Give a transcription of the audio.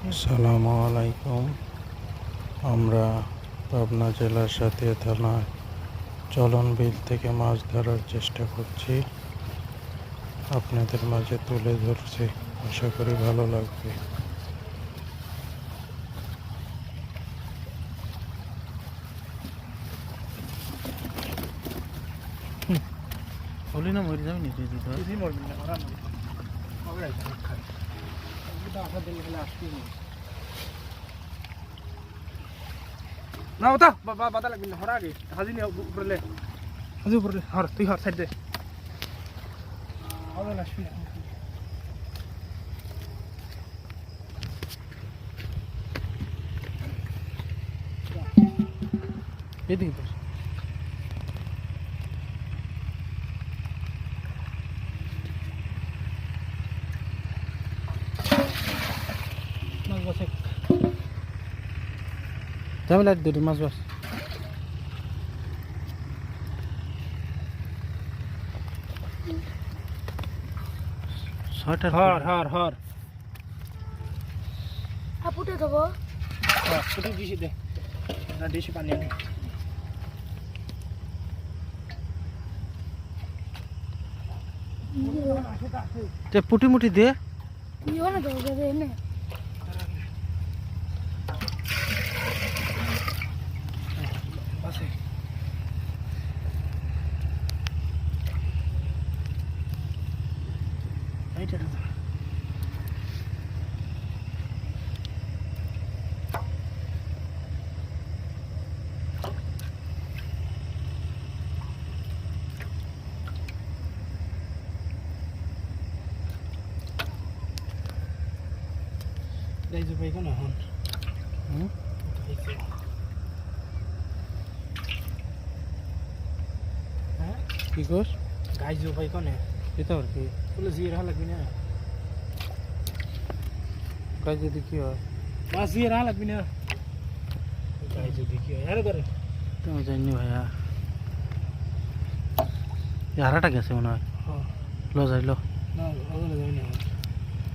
আসসালামু আলাইকুম। আমরা পাবনা জেলার সাথিয়া থানার চলন বিল থেকে মাছ ধরার চেষ্টা করছি, আপনাদের মাঝে তুলে ধরছি। আশা করি ভালো লাগবে। হলি না মরে যাবি নিজে কিছুই মরবি না, ওরা মরবি না। কবে আইসা খায়? এটা আসার দিন খেলে আসতেই নেই। না ওটা বাধা লাগবি না, হরা আগে হাজি নিয়ে উপরে হাজি উপরে হর, তুই হর সাইড দে। হবে না, আসবি না। এদিকে তো মাছ বসে যাবে লাইট দিদি মাছ বাস ছয়টার হর হর হর আপুটে দেবো ফুটে দিছি দে না, দিছি পানি আনি। পুটি মুটি দিয়ে ইয়ে না দেবো যাবে এনে আছে এইটা গাইজু ভাই কোন হন হ্যাঁ কি কর গাইজু ভাই কোন এটা আর কি বলে জিয়ে রাখা লাগবি না, কাজ যদি কি হয় মাছ জিয়ে রাখা লাগবি না। গাইজু দেখি আরে ধরে তুমি জানি ভাইয়া হারাটা গেছে মনে হয় হ্যাঁ লো যাইলো না ওগুলো যাবি না।